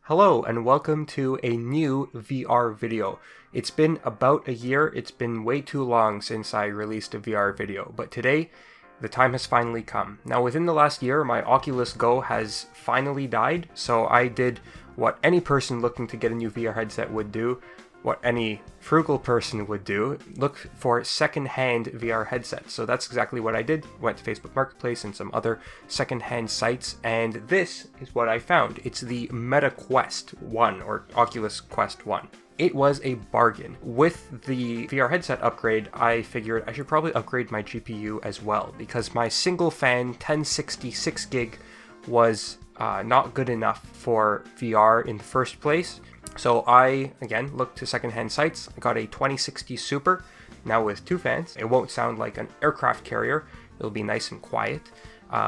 Hello and welcome to a new VR video. It's been about a year, it's been way too long since I released a VR video, but today the time has finally come. Now within the last year my Oculus Go has finally died, so I did what any person looking to get a new VR headset would do, what any frugal person would do, look for second-hand VR headsets. So that's exactly what I did. Went to Facebook Marketplace and some other second-hand sites, and this is what I found. It's the Meta Quest 1, or Oculus Quest 1. It was a bargain. With the VR headset upgrade, I figured I should probably upgrade my GPU as well, because my single fan 1066 gig was not good enough for VR in the first place. So I, again, looked to secondhand sites. I got a 2060 Super, now with two fans. It won't sound like an aircraft carrier. It'll be nice and quiet,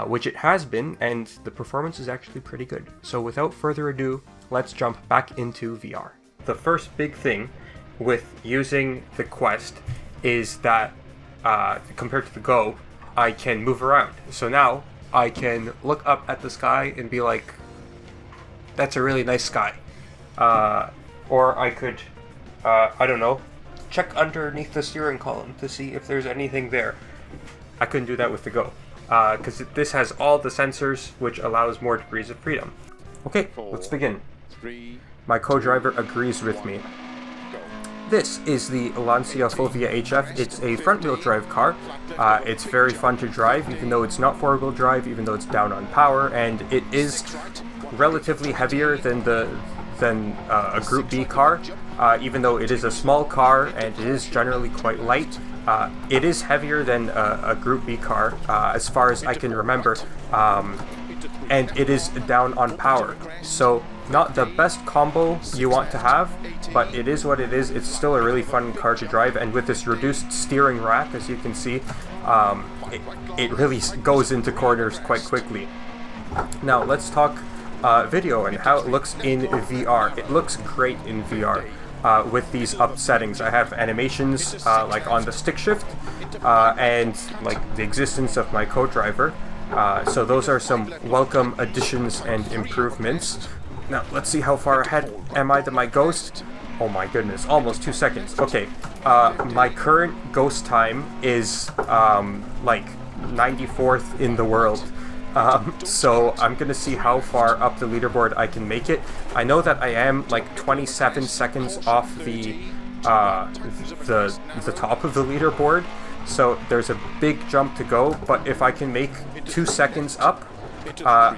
which it has been, and the performance is actually pretty good. So without further ado, let's jump back into VR. The first big thing with using the Quest is that, compared to the Go, I can move around. So now I can look up at the sky and be like, that's a really nice sky. Or I could, I don't know, check underneath the steering column to see if there's anything there. I couldn't do that with the Go, because this has all the sensors, which allows more degrees of freedom. Okay, let's begin. My co-driver agrees with me. This is the Lancia Fulvia HF. It's a front-wheel drive car. It's very fun to drive, even though it's not four-wheel drive, even though it's down on power, and it is relatively heavier than a Group B car, even though it is a small car and it is generally quite light. It is heavier than a Group B car, as far as I can remember, and it is down on power. So not the best combo you want to have, but it is what it is. It's still a really fun car to drive, and with this reduced steering rack, as you can see, it really goes into corners quite quickly. Now let's talk video and how it looks in VR. It looks great in VR with these up settings. I have animations like on the stick shift and like the existence of my co-driver. So those are some welcome additions and improvements. Now let's see how far ahead am I to my Ghost. Oh my goodness, almost 2 seconds. Okay, my current Ghost time is like 94th in the world. So I'm gonna see how far up the leaderboard I can make it. I know that I am like 27 seconds off the top of the leaderboard, so there's a big jump to go, but if I can make 2 seconds up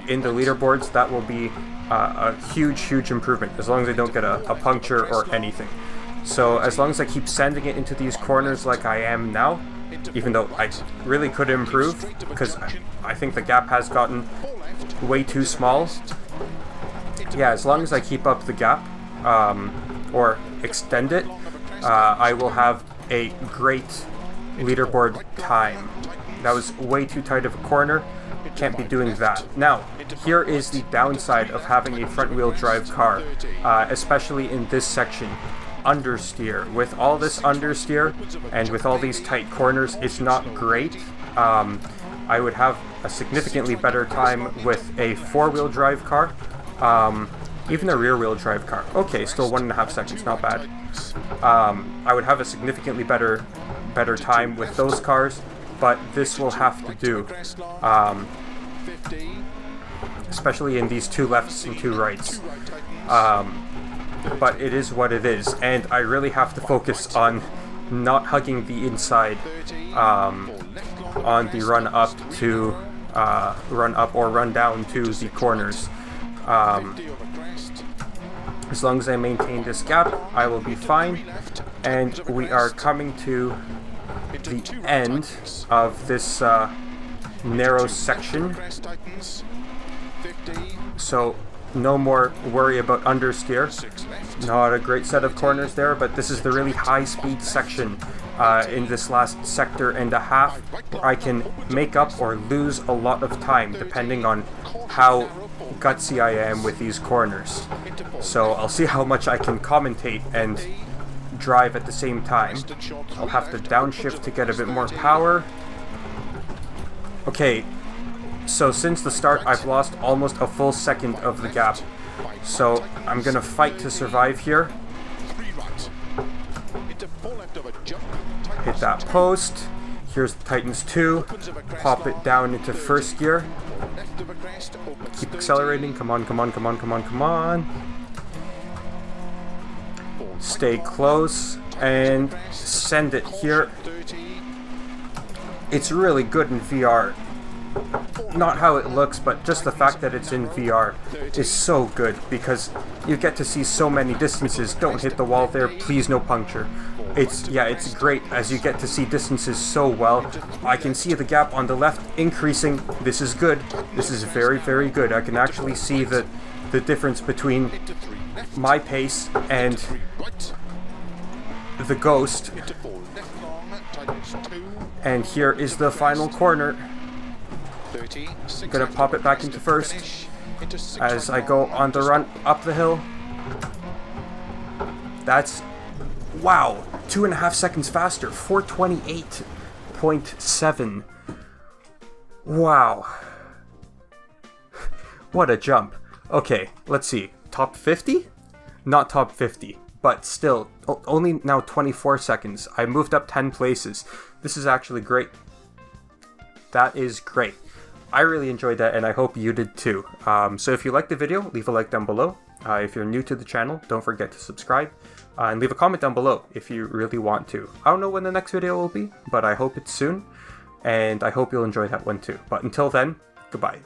in the leaderboards, that will be a huge improvement, as long as I don't get a puncture or anything. So as long as I keep sending it into these corners like I am now, even though I really could improve, because I think the gap has gotten way too small. Yeah, as long as I keep up the gap, or extend it, I will have a great leaderboard time. That was way too tight of a corner. Can't be doing that. Now, here is the downside of having a front-wheel drive car, especially in this section. Understeer. With all this understeer and with all these tight corners, it's not great. I would have a significantly better time with a four-wheel drive car, even a rear-wheel drive car. Okay, still 1.5 seconds, not bad. I would have a significantly better time with those cars, but this will have to do, especially in these two lefts and two rights. But it is what it is, and I really have to focus on not hugging the inside on the run up or run down to the corners. As long as I maintain this gap, I will be fine, and we are coming to the end of this narrow section, so no more worry about understeer. Not a great set of corners there, but this is the really high-speed section in this last sector and a half, where I can make up or lose a lot of time depending on how gutsy I am with these corners. So I'll see how much I can commentate and drive at the same time. I'll have to downshift to get a bit more power. Okay, so since the start I've lost almost a full second of the gap So I'm gonna fight to survive here. Hit that post. Here's Titans 2. Pop it down into first gear. Keep accelerating. Come on, come on, come on, come on, come on. Stay close and send it here. It's really good in VR. Not how it looks, but just the fact that it's in VR is so good because you get to see so many distances. Don't hit the wall there, please, no puncture. It's great as you get to see distances so well. I can see the gap on the left increasing. This is good. This is very, very good. I can actually see the difference between my pace and the Ghost. And here is the final corner. I'm gonna pop it back into first as I go on the run up the hill. That's, wow, 2.5 seconds faster, 428.7. Wow. What a jump. Okay, let's see. Top 50? Not top 50, but still, only now 24 seconds. I moved up 10 places. This is actually great. That is great. I really enjoyed that, and I hope you did too. So if you liked the video, leave a like down below. If you're new to the channel, don't forget to subscribe. And leave a comment down below if you really want to. I don't know when the next video will be, but I hope it's soon. And I hope you'll enjoy that one too. But until then, goodbye.